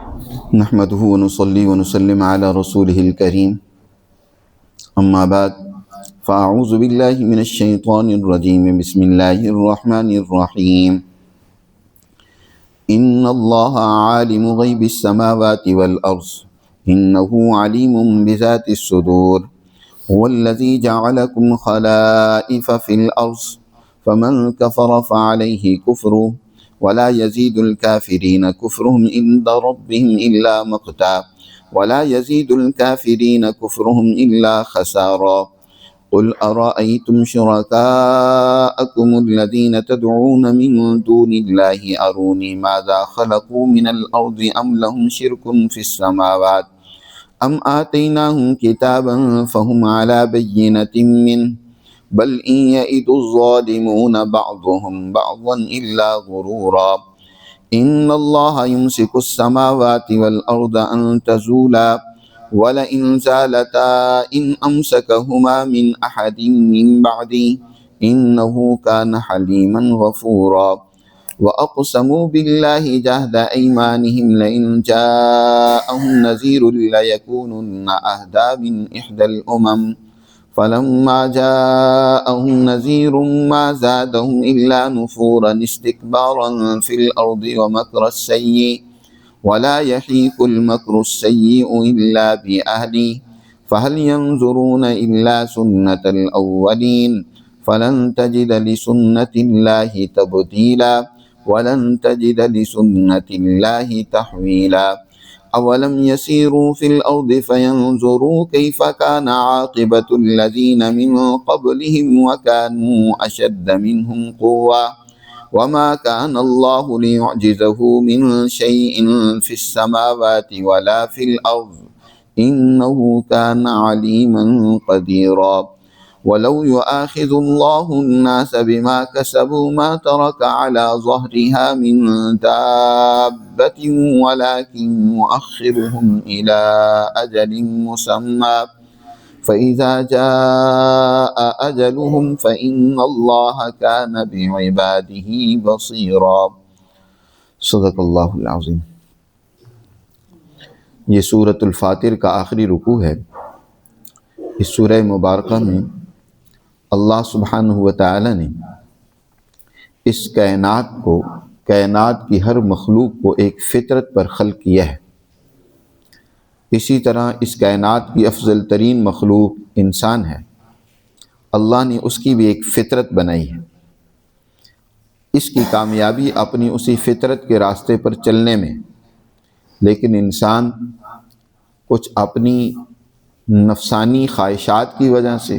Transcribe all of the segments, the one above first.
نحمده ونصلي ونسلم على رسوله الكريم أما بعد فأعوذ بالله من الشيطان الرجيم بسم الله الرحمن الرحيم إن الله عالم غيب السماوات والأرض إنه عليم بذات الصدور هو الذي جعلكم خلائف في الأرض فمن كفر فعليه كفره ولا يزيد الكافرين كفرهم عند ربهم إلا مقتا ولا يزيد الكافرين كفرهم إلا خسارا قل أرأيتم شركاءكم الذين تدعون من دون الله أروني ماذا خلقوا من الأرض أم لهم شرك في السماوات أم آتيناهم كتابا فهم على بينة منه بل إن يئد الظالمون بعضهم بعضا إلا غرورا إن الله يمسك السماوات والأرض أن تزولا ولئن زالتا إن أمسكهما من أحد من بعده إنه كان حليما غفورا وأقسموا بالله جهد أيمانهم لئن جاءهم نذير ليكونن أهدى من إحدى الأمم فلما جاءهم نذير ما زادهم إلا نفورا استكبارا في الأرض ومكر السيء ولا يحيق المكر السيء إلا بأهله فهل ينظرون إلا سنة الأولين فلن تجد لسنة الله تبديلا ولن تجد لسنة الله تحويلا أولم يسيروا في الأرض فينظروا كيف كان عاقبة الذين من قبلهم وكانوا أشد منهم قوة وما كان الله ليعجزه من شيء في السماوات ولا في الأرض إنه كان عليما قديرا ولو يؤاخذ الله الناس بما كسبوا ما ترك على ظهرها من دابة ولكن يؤخرهم إلى أجل مسمى فإذا جاء أجلهم فإن الله كان بعباده بصيرا صدق اللہ العظیم۔ یہ سورۃ الفاتر کا آخری رکوع ہے۔ اس سورہ مبارکہ میں اللہ سبحانہ و تعالی نے اس کائنات کی ہر مخلوق کو ایک فطرت پر خلق کیا ہے۔ اسی طرح اس کائنات کی افضل ترین مخلوق انسان ہے۔ اللہ نے اس کی بھی ایک فطرت بنائی ہے۔ اس کی کامیابی اپنی اسی فطرت کے راستے پر چلنے میں، لیکن انسان کچھ اپنی نفسانی خواہشات کی وجہ سے،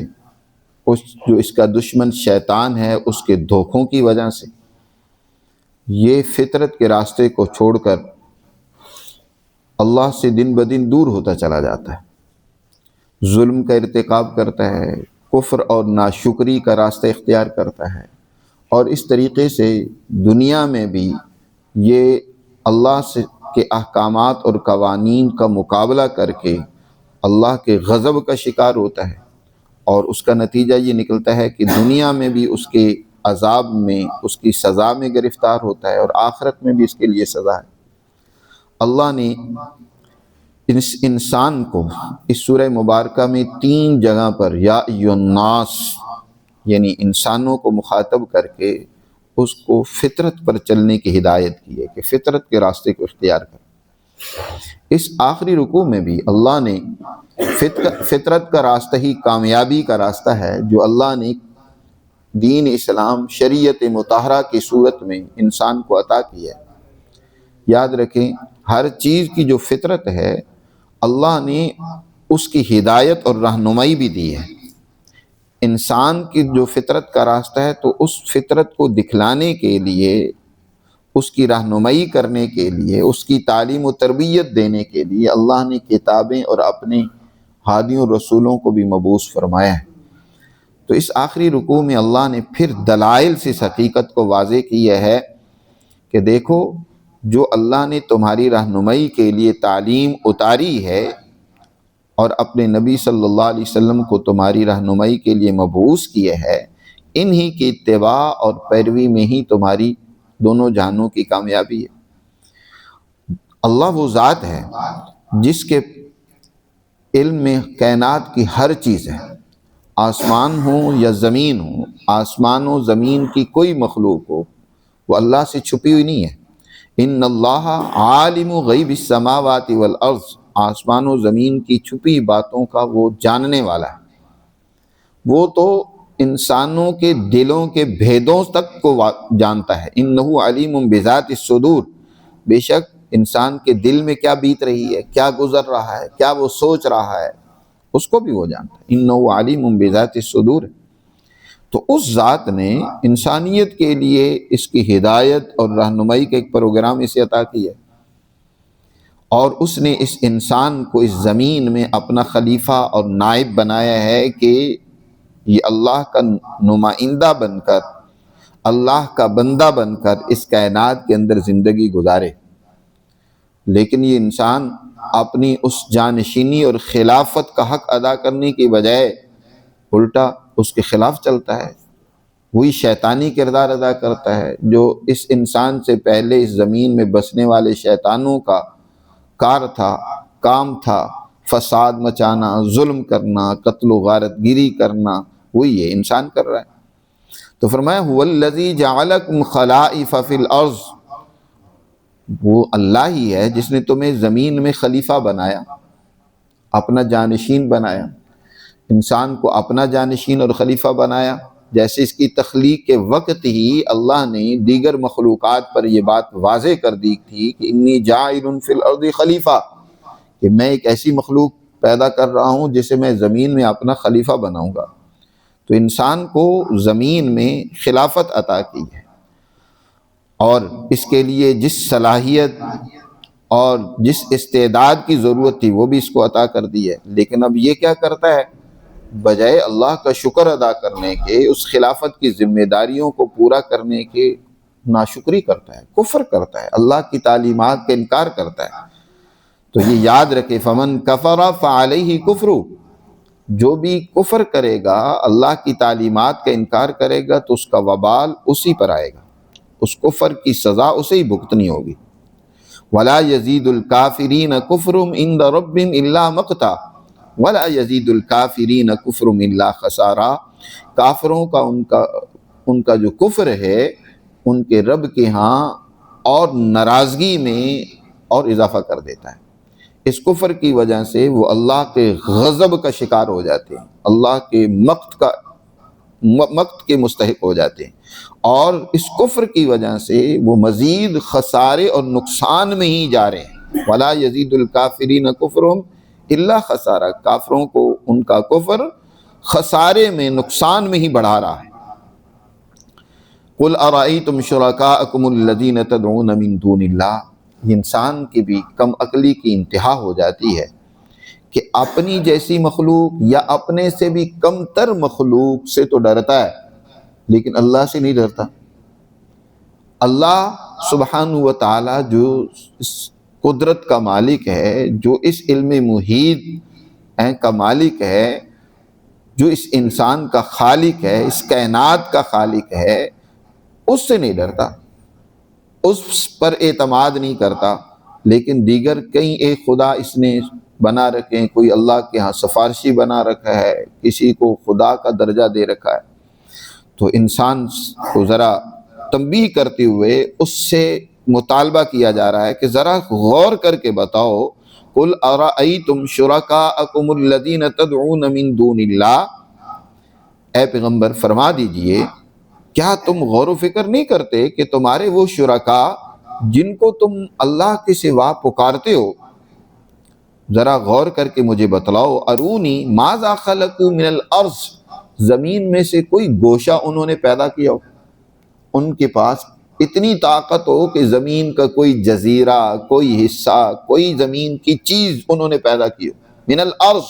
کچھ جو اس کا دشمن شیطان ہے اس کے دھوکوں کی وجہ سے، یہ فطرت کے راستے کو چھوڑ کر اللہ سے دن بدن دور ہوتا چلا جاتا ہے، ظلم کا ارتکاب کرتا ہے، کفر اور ناشکری کا راستہ اختیار کرتا ہے، اور اس طریقے سے دنیا میں بھی یہ اللہ کے احکامات اور قوانین کا مقابلہ کر کے اللہ کے غضب کا شکار ہوتا ہے، اور اس کا نتیجہ یہ نکلتا ہے کہ دنیا میں بھی اس کے عذاب میں، اس کی سزا میں گرفتار ہوتا ہے، اور آخرت میں بھی اس کے لیے سزا ہے۔ اللہ نے اس انسان کو اس سورہ مبارکہ میں 3 جگہ پر یا ایھا الناس یعنی انسانوں کو مخاطب کر کے اس کو فطرت پر چلنے کی ہدایت کی ہے کہ فطرت کے راستے کو اختیار کر۔ اس آخری رکوع میں بھی اللہ نے فطرت کا راستہ ہی کامیابی کا راستہ ہے جو اللہ نے دین اسلام شریعت مطہرہ کی صورت میں انسان کو عطا کیا ہے۔ یاد رکھیں، ہر چیز کی جو فطرت ہے اللہ نے اس کی ہدایت اور رہنمائی بھی دی ہے۔ انسان کی جو فطرت کا راستہ ہے تو اس فطرت کو دکھلانے کے لیے، اس کی رہنمائی کرنے کے لیے، اس کی تعلیم و تربیت دینے کے لیے اللہ نے کتابیں اور اپنے ہادیوں رسولوں کو بھی مبعوث فرمایا ہے۔ تو اس آخری رکوع میں اللہ نے پھر دلائل سے اس حقیقت کو واضح کیا ہے کہ دیکھو، جو اللہ نے تمہاری رہنمائی کے لیے تعلیم اتاری ہے اور اپنے نبی صلی اللہ علیہ وسلم کو تمہاری رہنمائی کے لیے مبعوث کیا ہے، انہی کی اتباع اور پیروی میں ہی تمہاری دونوں جہانوں کی کامیابی ہے۔ اللہ وہ ذات ہے جس کے علم میں کائنات کی ہر چیز ہے، آسمان ہو یا زمین ہو، آسمان و زمین کی کوئی مخلوق ہو، وہ اللہ سے چھپی ہوئی نہیں ہے۔ ان اللہ عالم غیب السماوات والارض، آسمان و زمین کی چھپی باتوں کا وہ جاننے والا ہے، وہ تو انسانوں کے دلوں کے بھیدوں تک کو جانتا ہے۔ انہ علیم بذات الصدور، بے شک انسان کے دل میں کیا بیت رہی ہے، کیا گزر رہا ہے، کیا وہ سوچ رہا ہے، اس کو بھی وہ جانتا ہے۔ انہ علیم بذات الصدور۔ تو اس ذات نے انسانیت کے لیے اس کی ہدایت اور رہنمائی کا ایک پروگرام اسے عطا کیا ہے، اور اس نے اس انسان کو اس زمین میں اپنا خلیفہ اور نائب بنایا ہے کہ یہ اللہ کا نمائندہ بن کر، اللہ کا بندہ بن کر اس کائنات کے اندر زندگی گزارے۔ لیکن یہ انسان اپنی اس جانشینی اور خلافت کا حق ادا کرنے کی بجائے الٹا اس کے خلاف چلتا ہے، وہی شیطانی کردار ادا کرتا ہے جو اس انسان سے پہلے اس زمین میں بسنے والے شیطانوں کا کار تھا، کام تھا، فساد مچانا، ظلم کرنا، قتل و غارت گیری کرنا، وہی یہ انسان کر رہا ہے۔ تو فرمایا هو الذی جعلکم خلائف فی الارض، وہ اللہ ہی ہے جس نے تمہیں زمین میں خلیفہ بنایا، اپنا جانشین بنایا، انسان کو اپنا جانشین اور خلیفہ بنایا۔ جیسے اس کی تخلیق کے وقت ہی اللہ نے دیگر مخلوقات پر یہ بات واضح کر دی تھی کہ انی جاعل فی الارض خلیفہ، کہ میں ایک ایسی مخلوق پیدا کر رہا ہوں جسے میں زمین میں اپنا خلیفہ بناؤں گا۔ تو انسان کو زمین میں خلافت عطا کی ہے، اور اس کے لیے جس صلاحیت اور جس استعداد کی ضرورت تھی وہ بھی اس کو عطا کر دی ہے۔ لیکن اب یہ کیا کرتا ہے، بجائے اللہ کا شکر ادا کرنے کے، اس خلافت کی ذمہ داریوں کو پورا کرنے کے، ناشکری کرتا ہے، کفر کرتا ہے، اللہ کی تعلیمات کا انکار کرتا ہے۔ تو یہ یاد رکھے فمن کفر فعلیہ کفر، جو بھی کفر کرے گا، اللہ کی تعلیمات کا انکار کرے گا، تو اس کا وبال اسی پر آئے گا، اس کفر کی سزا اسے ہی بھگتنی ہوگی۔ ولا یزید الکافرین کفرهم عند ربهم الا مقتا ولا یزید الکافرین کفرهم الا خسارا، کافروں کا ان کا جو کفر ہے ان کے رب کے ہاں اور ناراضگی میں اور اضافہ کر دیتا ہے۔ اس کفر کی وجہ سے وہ اللہ کے غضب کا شکار ہو جاتے ہیں، اللہ کے مقت کے مستحق ہو جاتے ہیں، اور اس کفر کی وجہ سے وہ مزید خسارے اور نقصان میں ہی جا رہے ہیں۔ ولا یزید الکافرین کفرهم الا خسارہ، کافروں کو ان کا کفر خسارے میں، نقصان میں ہی بڑھا رہا ہے۔ قل ارأیتم شرکاءکم الذین تدعون من دون اللہ، انسان کی بھی کم عقلی کی انتہا ہو جاتی ہے کہ اپنی جیسی مخلوق یا اپنے سے بھی کم تر مخلوق سے تو ڈرتا ہے، لیکن اللہ سے نہیں ڈرتا۔ اللہ سبحانہ و تعالی جو اس قدرت کا مالک ہے، جو اس علم محیط کا مالک ہے، جو اس انسان کا خالق ہے، اس کائنات کا خالق ہے، اس سے نہیں ڈرتا، اس پر اعتماد نہیں کرتا۔ لیکن دیگر کئی ایک خدا اس نے بنا رکھے ہیں، کوئی اللہ کے ہاں سفارشی بنا رکھا ہے، کسی کو خدا کا درجہ دے رکھا ہے۔ تو انسان کو ذرا تنبیہ کرتے ہوئے اس سے مطالبہ کیا جا رہا ہے کہ ذرا غور کر کے بتاؤ، قل ارأیتم شرکاءکم الذین تدعون من دون اللہ، اے پیغمبر فرما دیجئے کیا تم غور و فکر نہیں کرتے کہ تمہارے وہ شرکاء جن کو تم اللہ کے سوا پکارتے ہو، ذرا غور کر کے مجھے بتلاؤ، ارونی ماذا خلقوا من الارض، زمین میں سے کوئی گوشہ انہوں نے پیدا کیا ہو، ان کے پاس اتنی طاقت ہو کہ زمین کا کوئی جزیرہ، کوئی حصہ، کوئی زمین کی چیز انہوں نے پیدا کی ہو، من الارض،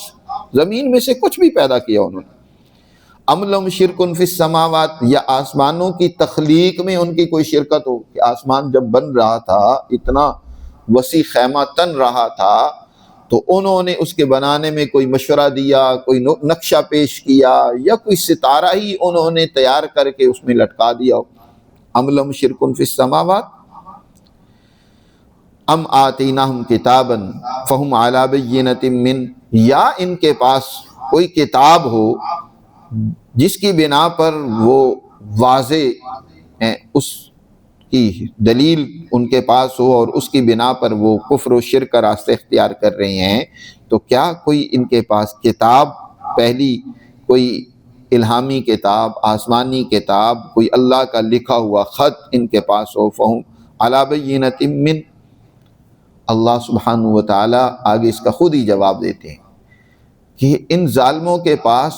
زمین میں سے کچھ بھی پیدا کیا انہوں نے۔ ام لہم شرک فی السماوات، یا آسمانوں کی تخلیق میں ان کی کوئی شرکت ہو، کہ آسمان جب بن رہا تھا، اتنا وسیع خیمہ تن رہا تھا، تو انہوں نے اس کے بنانے میں کوئی مشورہ دیا، کوئی نقشہ پیش کیا، یا کوئی ستارہ ہی انہوں نے تیار کر کے اس میں لٹکا دیا ہو۔ ام لہم شرک فی السماوات، ام آتیناہم کتابا فہم علی بینۃ من، یا ان کے پاس کوئی کتاب ہو جس کی بنا پر وہ واضح اس کی دلیل ان کے پاس ہو اور اس کی بنا پر وہ کفر و شرک کا راستہ اختیار کر رہے ہیں، تو کیا کوئی ان کے پاس کتاب، پہلی کوئی الہامی کتاب، آسمانی کتاب، کوئی اللہ کا لکھا ہوا خط ان کے پاس ہو؟ فہم علی بینۃ من، اللہ سبحانہ و تعالیٰ آگے اس کا خود ہی جواب دیتے ہیں کہ ان ظالموں کے پاس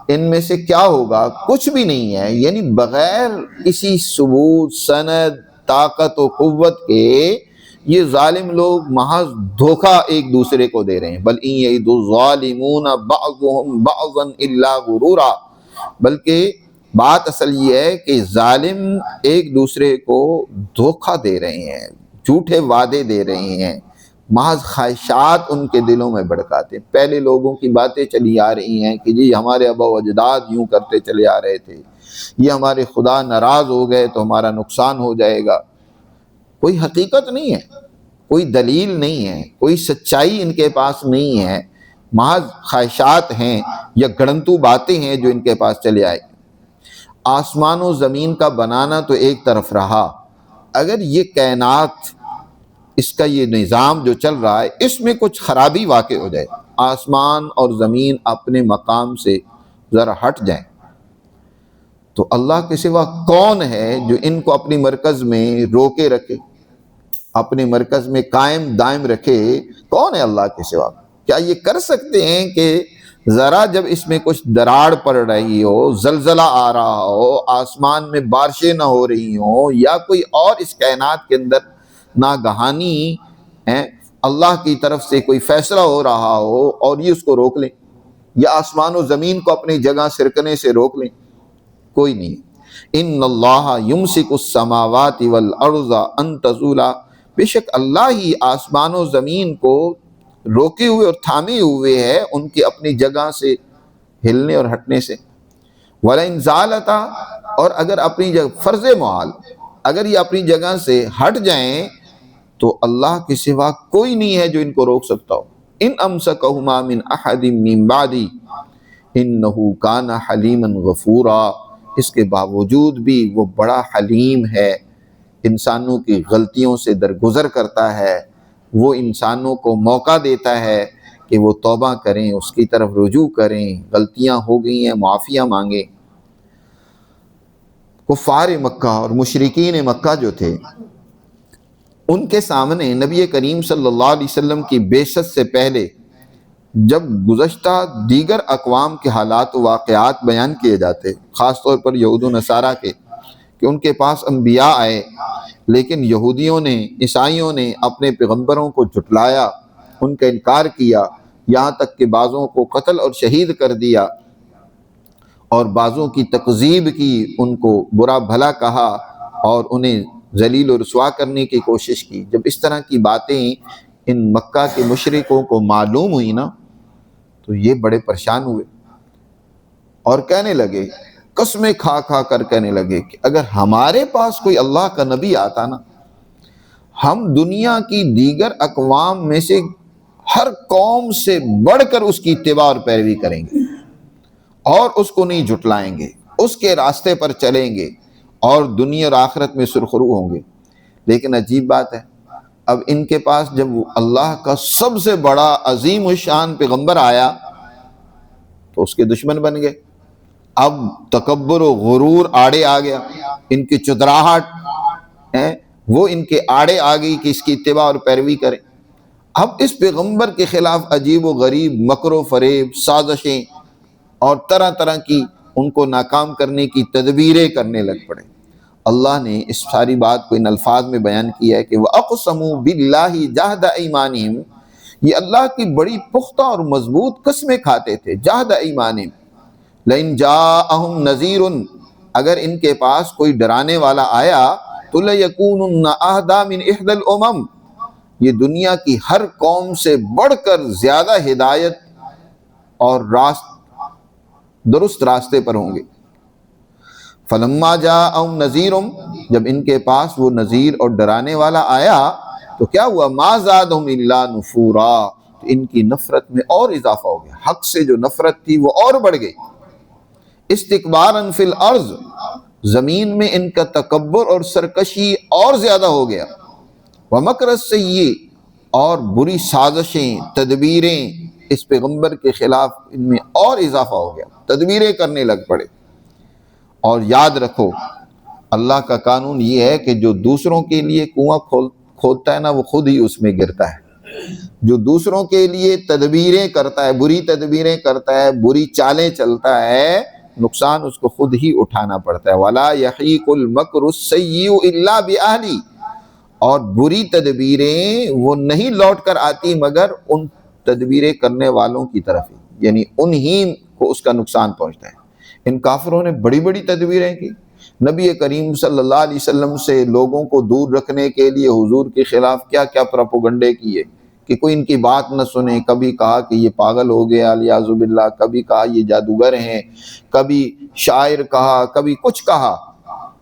ان میں سے کیا ہوگا؟ کچھ بھی نہیں ہے، یعنی بغیر کسی ثبوت، سند، طاقت و قوت کے یہ ظالم لوگ محض دھوکہ ایک دوسرے کو دے رہے ہیں۔ بل ان یعد الظالمون بعضهم بعضا الا غرورا، بلکہ بات اصل یہ ہے کہ ظالم ایک دوسرے کو دھوکہ دے رہے ہیں، جھوٹے وعدے دے رہے ہیں، محض خواہشات ان کے دلوں میں بھڑکاتے ہیں۔ پہلے لوگوں کی باتیں چلی آ رہی ہیں کہ جی ہمارے آبا و اجداد یوں کرتے چلے آ رہے تھے، یہ ہمارے خدا ناراض ہو گئے تو ہمارا نقصان ہو جائے گا۔ کوئی حقیقت نہیں ہے، کوئی دلیل نہیں ہے، کوئی سچائی ان کے پاس نہیں ہے، محض خواہشات ہیں یا گڑنتو باتیں ہیں جو ان کے پاس چلے آئے۔ آسمان و زمین کا بنانا تو ایک طرف رہا، اگر یہ کائنات، اس کا یہ نظام جو چل رہا ہے، اس میں کچھ خرابی واقع ہو جائے، آسمان اور زمین اپنے مقام سے ذرا ہٹ جائیں، تو اللہ کے سوا کون ہے جو ان کو اپنی مرکز میں روکے رکھے، اپنے مرکز میں قائم دائم رکھے؟ کون ہے اللہ کے سوا؟ کیا یہ کر سکتے ہیں کہ ذرا جب اس میں کچھ دراڑ پڑ رہی ہو، زلزلہ آ رہا ہو، آسمان میں بارشیں نہ ہو رہی ہوں، یا کوئی اور اس کائنات کے اندر ناگہانی اللہ کی طرف سے کوئی فیصلہ ہو رہا ہو اور یہ اس کو روک لیں، یا آسمان و زمین کو اپنی جگہ سرکنے سے روک لیں؟ کوئی نہیں۔ ان اللہ یمسک السماوات والارض ان تزولا، بے شک اللہ ہی آسمان و زمین کو روکے ہوئے اور تھامے ہوئے ہے ان کی اپنی جگہ سے ہلنے اور ہٹنے سے۔ وَلَئِنْ زَالَتَا، اور اگر اپنی جگہ، فرض محال، اگر یہ اپنی جگہ سے ہٹ جائیں تو اللہ کے سوا کوئی نہیں ہے جو ان کو روک سکتا ہو۔ ان امسکہما من احد من بعدی انہ کان حلیما غفورا، اس کے باوجود بھی وہ بڑا حلیم ہے، انسانوں کی غلطیوں سے درگزر کرتا ہے، وہ انسانوں کو موقع دیتا ہے کہ وہ توبہ کریں، اس کی طرف رجوع کریں، غلطیاں ہو گئی ہیں معافیہ مانگیں۔ کفار مکہ اور مشرکین مکہ جو تھے، ان کے سامنے نبی کریم صلی اللہ علیہ وسلم کی بعثت سے پہلے جب گزشتہ دیگر اقوام کے حالات و واقعات بیان کیے جاتے، خاص طور پر یہود و نصارہ کے، کہ ان کے پاس انبیاء آئے لیکن یہودیوں نے، عیسائیوں نے اپنے پیغمبروں کو جھٹلایا، ان کا انکار کیا، یہاں تک کہ بعضوں کو قتل اور شہید کر دیا، اور بعضوں کی تکذیب کی، ان کو برا بھلا کہا اور انہیں ذلیل و رسوا کرنے کی کوشش کی۔ جب اس طرح کی باتیں ان مکہ کے مشرکوں کو معلوم ہوئی نا، تو یہ بڑے پریشان ہوئے اور کہنے لگے، قسمیں کھا کھا کر کہنے لگے کہ اگر ہمارے پاس کوئی اللہ کا نبی آتا نا، ہم دنیا کی دیگر اقوام میں سے ہر قوم سے بڑھ کر اس کی اتباع اور پیروی کریں گے اور اس کو نہیں جھٹلائیں گے، اس کے راستے پر چلیں گے اور دنیا اور آخرت میں سرخرو ہوں گے۔ لیکن عجیب بات ہے، اب ان کے پاس جب اللہ کا سب سے بڑا عظیم الشان پیغمبر آیا تو اس کے دشمن بن گئے۔ اب تکبر و غرور آڑے آ گیا، ان کی چدراہٹ وہ ان کے آڑے آ گئی کہ اس کی اتباع اور پیروی کریں۔ اب اس پیغمبر کے خلاف عجیب و غریب مکر و فریب، سازشیں اور طرح طرح کی ان کو ناکام کرنے کی تدبیریں کرنے لگ پڑے۔ اللہ نے اس ساری بات کو ان الفاظ میں بیان کیا ہے کہ وَأَقْسَمُوا بِاللَّهِ جَهْدَ أَيْمَانِهِمْ، یہ اللہ کی بڑی پختہ اور مضبوط قسمیں کھاتے تھے، جَهْدَ أَيْمَانِهِمْ لَإِنْ جَاءَهُمْ نَذِيرٌ، اگر ان کے پاس کوئی ڈرانے والا آیا تو لَيَكُونُنَّ أَهْدَىٰ مِنْ إِحْدَى الْأُمَمِ، یہ دنیا کی ہر قوم سے بڑھ کر زیادہ ہدایت اور درست راستے پر ہوں گے۔ فَلَمَّا جَاءَهُمْ نَذِيرٌ، جب ان کے پاس وہ نذیر اور ڈرانے والا آیا تو کیا ہوا؟ ما زادہم الا نفورا، تو ان کی نفرت میں اور اضافہ ہو گیا، حق سے جو نفرت تھی وہ اور بڑھ گئی۔ استکبارا فی الارض، زمین میں ان کا تکبر اور سرکشی اور زیادہ ہو گیا۔ ومکر السیئ، اور بری سازشیں، تدبیریں اس پیغمبر کے خلاف ان میں اور اضافہ ہو گیا، تدبیریں کرنے لگ پڑے۔ اور یاد رکھو اللہ کا قانون یہ ہے کہ جو دوسروں کے لیے کنواں کھودتا ہے نا، وہ خود ہی اس میں گرتا ہے۔ جو دوسروں کے لیے تدبیریں کرتا ہے، بری تدبیریں کرتا ہے، بری چالیں چلتا ہے، نقصان اس کو خود ہی اٹھانا پڑتا ہے۔ وَلَا يَحِيقُ الْمَكْرُ السَّيِّئُ إِلَّا بِأَهْلِهِ، اور بری تدبیریں وہ نہیں لوٹ کر آتی مگر ان تدبیریں کرنے والوں کی طرف ہی، یعنی انہی کو اس کا نقصان پہنچتا ہے۔ ان کافروں نے بڑی بڑی تدبیریں کی، نبی کریم صلی اللہ علیہ وسلم سے لوگوں کو دور رکھنے کے لیے حضور کے خلاف کیا کیا پروپیگنڈے کیے کہ کوئی ان کی بات نہ سنے۔ کبھی کہا کہ یہ پاگل ہو گیا الیاذ باللہ، کبھی کہا یہ جادوگر ہیں، کبھی شاعر کہا، کبھی کچھ کہا،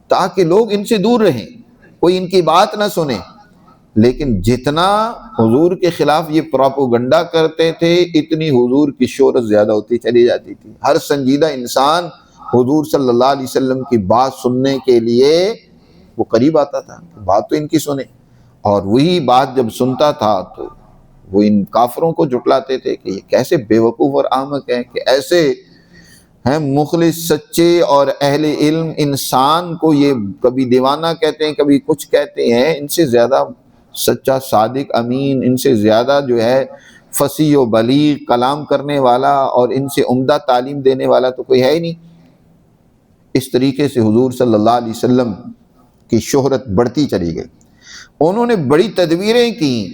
تاکہ لوگ ان سے دور رہیں، کوئی ان کی بات نہ سنے۔ لیکن جتنا حضور کے خلاف یہ پروپیگنڈا کرتے تھے، اتنی حضور کی شہرت زیادہ ہوتی چلی جاتی تھی۔ ہر سنجیدہ انسان حضور صلی اللہ علیہ وسلم کی بات سننے کے لیے وہ قریب آتا تھا، بات تو ان کی سنے، اور وہی بات جب سنتا تھا تو وہ ان کافروں کو جھٹلاتے تھے کہ یہ کیسے بے وقوف اور احمق ہیں کہ ایسے ہیں مخلص سچے اور اہل علم انسان کو یہ کبھی دیوانہ کہتے ہیں، کبھی کچھ کہتے ہیں۔ ان سے زیادہ سچا، صادق، امین، ان سے زیادہ جو ہے فصیح و بلیغ کلام کرنے والا اور ان سے عمدہ تعلیم دینے والا تو کوئی ہے ہی نہیں۔ اس طریقے سے حضور صلی اللہ علیہ وسلم کی شہرت بڑھتی چلی گئی۔ انہوں نے بڑی تدبیریں کی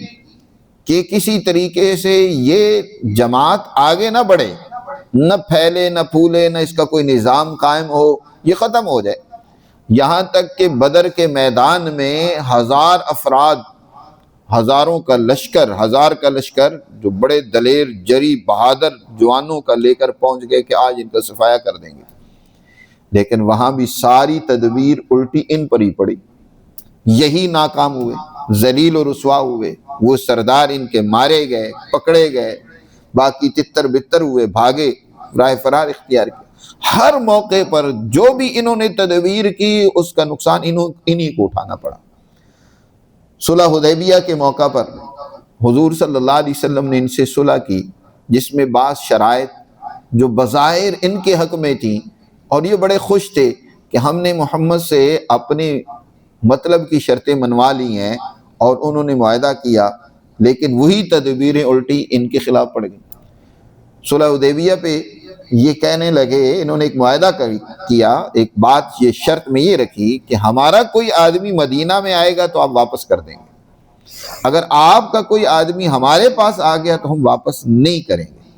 کہ کسی طریقے سے یہ جماعت آگے نہ بڑھے، نہ پھیلے، نہ پھولے، نہ اس کا کوئی نظام قائم ہو، یہ ختم ہو جائے۔ یہاں تک کہ بدر کے میدان میں 1000 افراد، ہزاروں کا لشکر، 1000 کا لشکر جو بڑے دلیر، جری، بہادر جوانوں کا لے کر پہنچ گئے کہ آج ان کا صفایا کر دیں گے، لیکن وہاں بھی ساری تدبیر الٹی ان پر ہی پڑی، یہی ناکام ہوئے، ذلیل و رسوا ہوئے، وہ سردار ان کے مارے گئے، پکڑے گئے، باقی تتر بتر ہوئے، بھاگے، راہ فرار اختیار کیا۔ ہر موقع پر جو بھی انہوں نے تدبیر کی اس کا نقصان انہی کو اٹھانا پڑا۔ صلح حدیبیہ کے موقع پر حضور صلی اللہ علیہ وسلم نے ان سے صلح کی، جس میں بعض شرائط جو بظاہر ان کے حق میں تھیں، اور یہ بڑے خوش تھے کہ ہم نے محمد سے اپنے مطلب کی شرطیں منوا لی ہیں، اور انہوں نے معاہدہ کیا، لیکن وہی تدبیریں الٹی ان کے خلاف پڑ گئیں۔ صلح حدیبیہ پہ یہ کہنے لگے، انہوں نے ایک معاہدہ کیا، ایک بات، یہ شرط میں یہ رکھی کہ ہمارا کوئی آدمی مدینہ میں آئے گا تو آپ واپس کر دیں گے، اگر آپ کا کوئی آدمی ہمارے پاس آ گیا تو ہم واپس نہیں کریں گے۔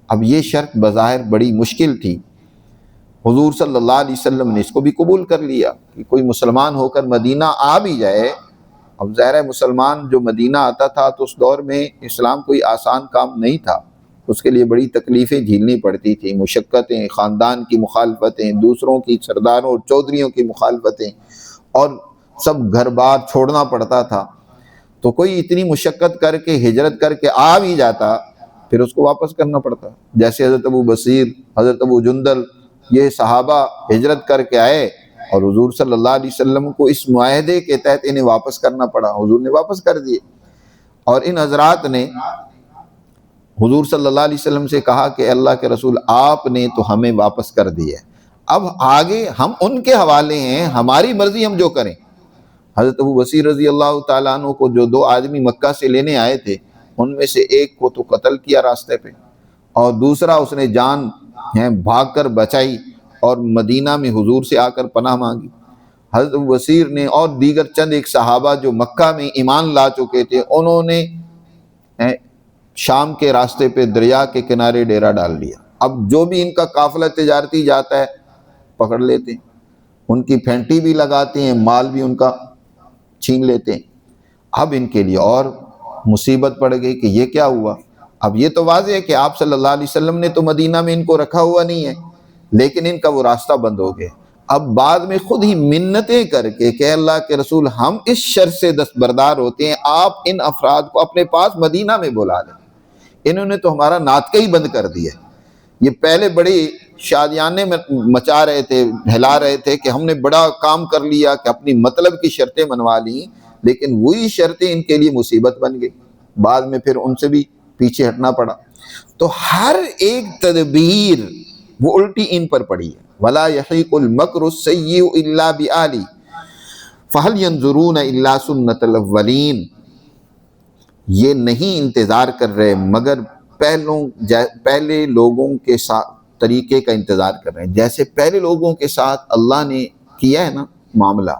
اب یہ شرط بظاہر بڑی مشکل تھی، حضور صلی اللہ علیہ وسلم نے اس کو بھی قبول کر لیا کہ کوئی مسلمان ہو کر مدینہ آ بھی جائے۔ اب ظاہر ہے مسلمان جو مدینہ آتا تھا تو اس دور میں اسلام کوئی آسان کام نہیں تھا، اس کے لیے بڑی تکلیفیں جھیلنی پڑتی تھیں، مشقتیں، خاندان کی مخالفتیں، دوسروں کی، سرداروں اور چودھریوں کی مخالفتیں، اور سب گھر بار چھوڑنا پڑتا تھا۔ تو کوئی اتنی مشقت کر کے ہجرت کر کے آ بھی جاتا پھر اس کو واپس کرنا پڑتا، جیسے حضرت ابو بصیر، حضرت ابو جندل، یہ صحابہ ہجرت کر کے آئے اور حضور صلی اللہ علیہ وسلم کو اس معاہدے کے تحت انہیں واپس کرنا پڑا، حضور نے واپس کر دیے۔ اور ان حضرات نے حضور صلی اللہ علیہ وسلم سے کہا کہ اللہ کے رسول آپ نے تو ہمیں واپس کر دیا ہے، اب آگے ہم ان کے حوالے ہیں، ہماری مرضی ہم جو کریں۔ حضرت ابو بصیر رضی اللہ تعالیٰ عنہ کو جو 2 آدمی مکہ سے لینے آئے تھے، ان میں سے ایک کو تو قتل کیا راستے پہ، اور دوسرا اس نے جان بھاگ کر بچائی اور مدینہ میں حضور سے آ کر پناہ مانگی۔ حضرت ابو بصیر نے اور دیگر چند ایک صحابہ جو مکہ میں ایمان لا چکے تھے، انہوں نے شام کے راستے پہ دریا کے کنارے ڈیرا ڈال لیا۔ اب جو بھی ان کا قافلہ تجارتی جاتا ہے پکڑ لیتے ہیں، ان کی پھینٹی بھی لگاتے ہیں، مال بھی ان کا چھین لیتے ہیں۔ اب ان کے لیے اور مصیبت پڑ گئی کہ یہ کیا ہوا۔ اب یہ تو واضح ہے کہ آپ صلی اللہ علیہ وسلم نے تو مدینہ میں ان کو رکھا ہوا نہیں ہے، لیکن ان کا وہ راستہ بند ہو گیا۔ اب بعد میں خود ہی منتیں کر کے کہ اللہ کے رسول ہم اس شر سے دستبردار ہوتے ہیں، آپ ان افراد کو اپنے پاس مدینہ میں بلا لیں، انہوں نے تو ہمارا ناطقہ ہی بند کر دیا۔ یہ پہلے بڑی شادیانے مچا رہے تھے، بہلا رہے تھے کہ ہم نے بڑا کام کر لیا، کہ اپنی مطلب کی شرطیں منوا لیں، لیکن وہی شرطیں ان کے لیے مصیبت بن گئی، بعد میں پھر ان سے بھی پیچھے ہٹنا پڑا۔ تو ہر ایک تدبیر وہ الٹی ان پر پڑی ہے۔ وَلَا يَحِيقُ الْمَكْرُ السَّيِّئُ إِلَّا بِآلِ فَهَلْ يَنظُرُونَ إِلَّا سُنَّةَ الْأَوَّلِينَ، یہ نہیں انتظار کر رہے مگر پہلے لوگوں کے ساتھ طریقے کا انتظار کر رہے ہیں، جیسے پہلے لوگوں کے ساتھ اللہ نے کیا ہے نا معاملہ،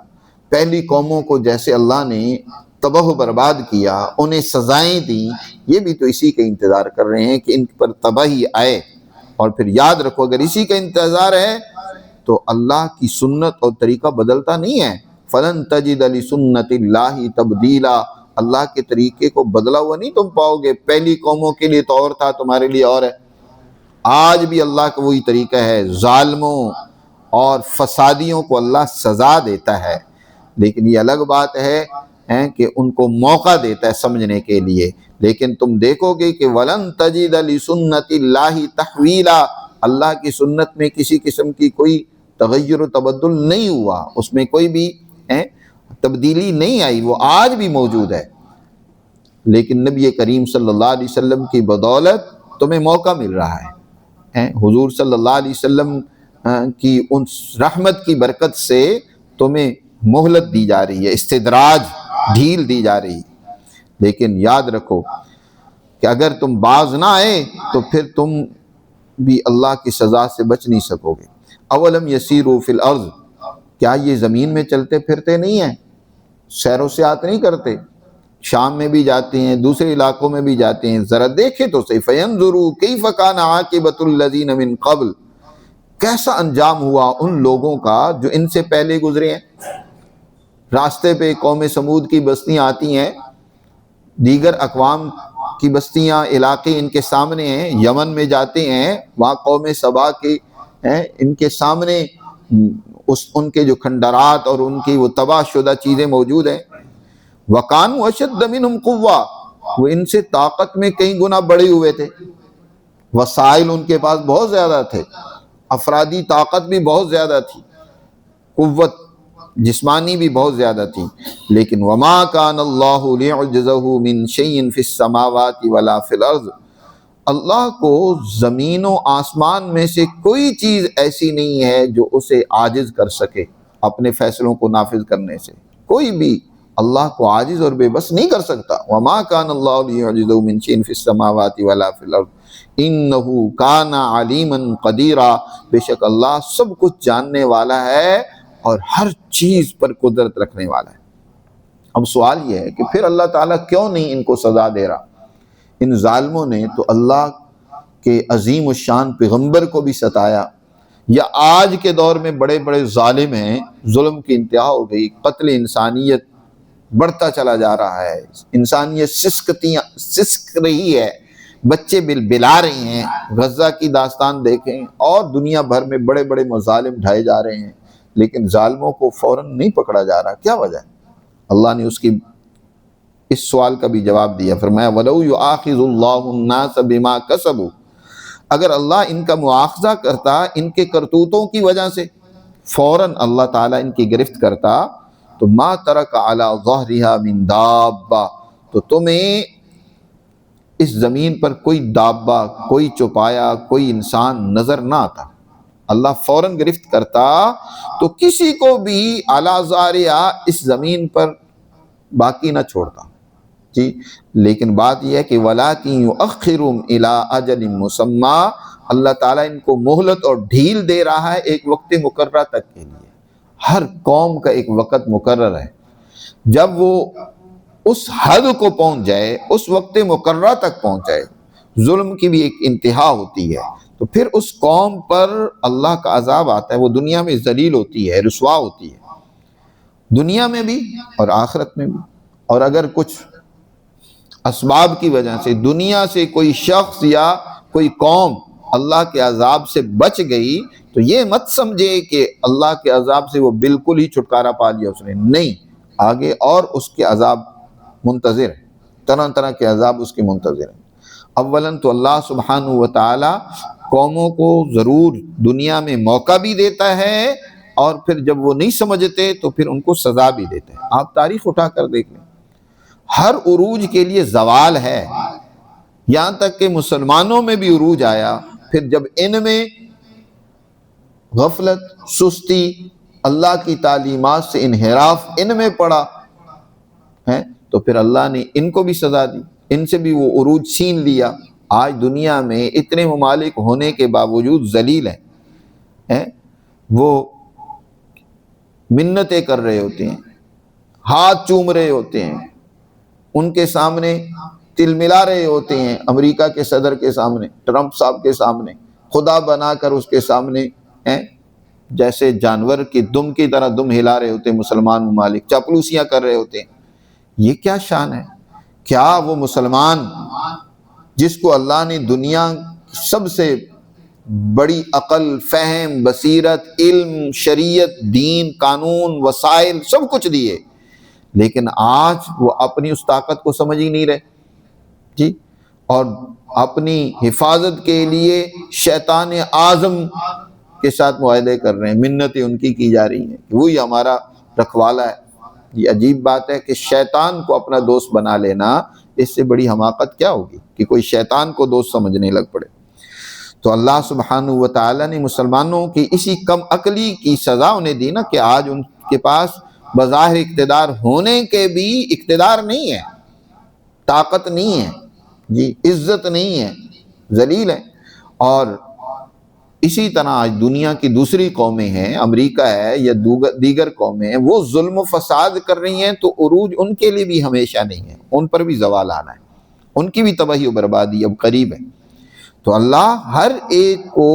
پہلی قوموں کو جیسے اللہ نے تباہ و برباد کیا، انہیں سزائیں دی، یہ بھی تو اسی کا انتظار کر رہے ہیں کہ ان پر تباہی آئے۔ اور پھر یاد رکھو اگر اسی کا انتظار ہے تو اللہ کی سنت اور طریقہ بدلتا نہیں ہے۔ فَلَن تَجِدَ لِسُنَّتِ اللَّهِ تَبْدِيلًا، اللہ کے طریقے کو بدلا ہوا نہیں تم پاؤ گے۔ پہلی قوموں کے لیے تو اور تھا، تمہارے لیے اور ہے۔ آج بھی اللہ کا وہی طریقہ ہے، ظالموں اور فسادیوں کو اللہ سزا دیتا ہے، لیکن یہ الگ بات ہے کہ ان کو موقع دیتا ہے سمجھنے کے لیے۔ لیکن تم دیکھو گے کہ وَلَن تَجِدَ لِسُنَّتِ اللَّهِ تَحْوِيلًا، اللہ کی سنت میں کسی قسم کی کوئی تغیر و تبدل نہیں ہوا، اس میں کوئی بھی تبدیلی نہیں آئی، وہ آج بھی موجود ہے۔ لیکن نبی کریم صلی اللہ علیہ وسلم کی بدولت تمہیں موقع مل رہا ہے، حضور صلی اللہ علیہ وسلم کی ان رحمت کی برکت سے تمہیں مہلت دی جا رہی ہے، استدراج، ڈھیل دی جا رہی ہے۔ لیکن یاد رکھو کہ اگر تم باز نہ آئے تو پھر تم بھی اللہ کی سزا سے بچ نہیں سکو گے۔ اولم یسیروا فی الارض، کیا یہ زمین میں چلتے پھرتے نہیں ہیں، سیر و سیاحت نہیں کرتے، شام میں بھی جاتے ہیں، دوسرے علاقوں میں بھی جاتے ہیں، ذرا دیکھیں تو صحیح، فینظروا کیف کان عاقبۃ الذین من قبل، کیسا انجام ہوا ان لوگوں کا جو ان سے پہلے گزرے ہیں۔ راستے پہ قوم سمود کی بستیاں آتی ہیں، دیگر اقوام کی بستیاں علاقے ان کے سامنے ہیں، یمن میں جاتے ہیں، وہاں قوم سبا کے ان کے سامنے ان کے جو کھنڈرات اور ان کی وہ تباہ شدہ چیزیں موجود ہیں۔ وَكَانُوا أَشَدَّ مِنْهُمْ قُوَّةً، وہ ان سے طاقت میں کئی گنا بڑے ہوئے تھے، وسائل ان کے پاس بہت زیادہ تھے، افرادی طاقت بھی بہت زیادہ تھی، قوت جسمانی بھی بہت زیادہ تھی۔ لیکن وَمَا كَانَ اللَّهُ لِيُعْجِزَهُ مِنْ شَيْءٍ فِي السَّمَاوَاتِ وَلَا فِي الْأَرْضِ، اللہ کو زمین و آسمان میں سے کوئی چیز ایسی نہیں ہے جو اسے عاجز کر سکے اپنے فیصلوں کو نافذ کرنے سے، کوئی بھی اللہ کو عاجز اور بے بس نہیں کر سکتا۔ وَمَا كَانَ اللَّهُ لِيُعْجِزَهُ مِنْ شَيْءٍ فِي السَّمَاوَاتِ وَلَا فِي الْأَرْضِ إِنَّهُ كَانَ عَلِيمًا قَدِيرًا، بے شک اللہ سب کچھ جاننے والا ہے اور ہر چیز پر قدرت رکھنے والا ہے۔ اب سوال یہ ہے کہ پھر اللہ تعالیٰ کیوں نہیں ان کو سزا دے رہا؟ ان ظالموں نے تو اللہ کے عظیم الشان پیغمبر کو بھی ستایا، یا آج کے دور میں بڑے بڑے ظالم ہیں، ظلم کی انتہا ہو گئی، قتل انسانیت بڑھتا چلا جا رہا ہے، انسانیت سسک رہی ہے، بچے بلا رہی ہیں، غزہ کی داستان دیکھیں، اور دنیا بھر میں بڑے بڑے مظالم ڈھائے جا رہے ہیں، لیکن ظالموں کو فوراً نہیں پکڑا جا رہا، کیا وجہ ہے؟ اللہ نے اس سوال کا بھی جواب دیا، فرمایا وَلَوْ يُؤَاخِذُ اللَّهُ النَّاسَ بِمَا كَسَبُوا، اگر اللہ ان کا مواخذہ کرتا ان کے کرتوتوں کی وجہ سے، فوراً اللہ تعالیٰ ان کی گرفت کرتا، تو مَا تَرَكَ عَلَى ظَهْرِهَا مِن دَابَّةٍ، تو تمہیں اس زمین پر کوئی دابہ، کوئی چوپایا، کوئی انسان نظر نہ آتا۔ اللہ فوراً گرفت کرتا تو کسی کو بھی عَلَى ظَهْرِهَا اس زمین پر باقی نہ چھوڑتا، جی۔ لیکن بات یہ ہے کہ وَلَٰكِن يُؤَخِّرُهُمْ إِلَىٰ أَجَلٍ مُّسَمًّى، اللہ تعالیٰ ان کو مہلت اور ڈھیل دے رہا ہے ایک وقت مقررہ تک کے لیے۔ ہر قوم کا ایک وقت مقرر ہے، جب وہ اس حد کو پہنچ جائے، اس وقت مقررہ تک پہنچ جائے، ظلم کی بھی ایک انتہا ہوتی ہے، تو پھر اس قوم پر اللہ کا عذاب آتا ہے، وہ دنیا میں ذلیل ہوتی ہے، رسوا ہوتی ہے، دنیا میں بھی اور آخرت میں بھی۔ اور اگر کچھ اسباب کی وجہ سے دنیا سے کوئی شخص یا کوئی قوم اللہ کے عذاب سے بچ گئی، تو یہ مت سمجھے کہ اللہ کے عذاب سے وہ بالکل ہی چھٹکارا پا لیا اس نے، نہیں، آگے اور اس کے عذاب منتظر ہیں، طرح طرح کے عذاب اس کے منتظر ہیں۔ اولاً تو اللہ سبحانہ و تعالی قوموں کو ضرور دنیا میں موقع بھی دیتا ہے، اور پھر جب وہ نہیں سمجھتے تو پھر ان کو سزا بھی دیتے ہیں۔ آپ تاریخ اٹھا کر دیکھ لیں، ہر عروج کے لیے زوال ہے، یہاں تک کہ مسلمانوں میں بھی عروج آیا، پھر جب ان میں غفلت، سستی، اللہ کی تعلیمات سے انحراف ان میں پڑا ہے، تو پھر اللہ نے ان کو بھی سزا دی، ان سے بھی وہ عروج چھین لیا۔ آج دنیا میں اتنے ممالک ہونے کے باوجود ذلیل ہیں، وہ منتیں کر رہے ہوتے ہیں، ہاتھ چوم رہے ہوتے ہیں، ان کے سامنے تل ملا رہے ہوتے ہیں، امریکہ کے صدر کے سامنے، ٹرمپ صاحب کے سامنے، خدا بنا کر اس کے سامنے جیسے جانور کی دم کی طرح دم ہلا رہے ہوتے ہیں مسلمان ممالک، چاپلوسیاں کر رہے ہوتے ہیں۔ یہ کیا شان ہے؟ کیا وہ مسلمان جس کو اللہ نے دنیا کی سب سے بڑی عقل، فہم، بصیرت، علم، شریعت، دین، قانون، وسائل سب کچھ دیے، لیکن آج وہ اپنی اس طاقت کو سمجھ ہی نہیں رہے جی، اور اپنی حفاظت کے لیے شیطان اعظم کے ساتھ معاہدے کر رہے ہیں، منتیں ان کی جا رہی ہیں کہ وہی ہمارا رکھوالا ہے۔ یہ عجیب بات ہے کہ شیطان کو اپنا دوست بنا لینا، اس سے بڑی حماقت کیا ہوگی کہ کوئی شیطان کو دوست سمجھنے لگ پڑے۔ تو اللہ سبحانہ و تعالیٰ نے مسلمانوں کی اسی کم عقلی کی سزا انہیں دی نا، کہ آج ان کے پاس بظاہر اقتدار ہونے کے بھی اقتدار نہیں ہے، طاقت نہیں ہے جی، عزت نہیں ہے، ذلیل ہے۔ اور اسی طرح آج دنیا کی دوسری قومیں ہیں، امریکہ ہے یا دیگر قومیں ہیں، وہ ظلم و فساد کر رہی ہیں، تو عروج ان کے لیے بھی ہمیشہ نہیں ہے، ان پر بھی زوال آنا ہے، ان کی بھی تباہی و بربادی اب قریب ہے۔ تو اللہ ہر ایک کو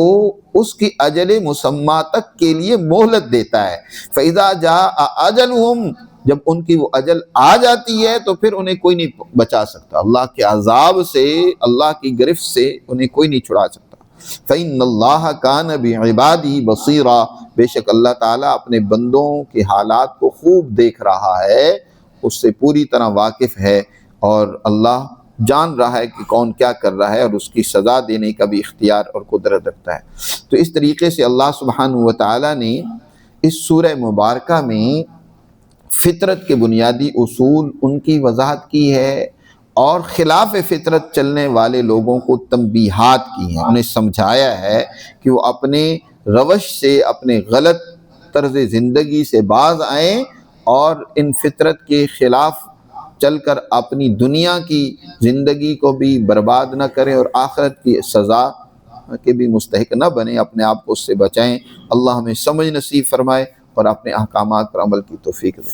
اس کی اجل مسمى تک کے لیے مہلت دیتا ہے۔ فَإِذَا جَاءَ أَجَلُهُمْ، جب ان کی وہ اجل آ جاتی ہے تو پھر انہیں کوئی نہیں بچا سکتا، اللہ کے عذاب سے، اللہ کی گرفت سے انہیں کوئی نہیں چھڑا سکتا۔ فَإِنَّ اللَّهَ كَانَ بِعِبَادِهِ بَصِيرًا، بے شک اللہ تعالیٰ اپنے بندوں کے حالات کو خوب دیکھ رہا ہے، اس سے پوری طرح واقف ہے، اور اللہ جان رہا ہے کہ کون کیا کر رہا ہے، اور اس کی سزا دینے کا بھی اختیار اور قدرت رکھتا ہے۔ تو اس طریقے سے اللہ سبحانہ و تعالیٰ نے اس سورہ مبارکہ میں فطرت کے بنیادی اصول ان کی وضاحت کی ہے، اور خلاف فطرت چلنے والے لوگوں کو تنبیہات کی ہیں، انہیں سمجھایا ہے کہ وہ اپنے روش سے، اپنے غلط طرز زندگی سے باز آئیں، اور ان فطرت کے خلاف چل کر اپنی دنیا کی زندگی کو بھی برباد نہ کریں، اور آخرت کی سزا کے بھی مستحق نہ بنیں، اپنے آپ کو اس سے بچائیں۔ اللہ ہمیں سمجھ نصیب فرمائے اور اپنے احکامات پر عمل کی توفیق دے۔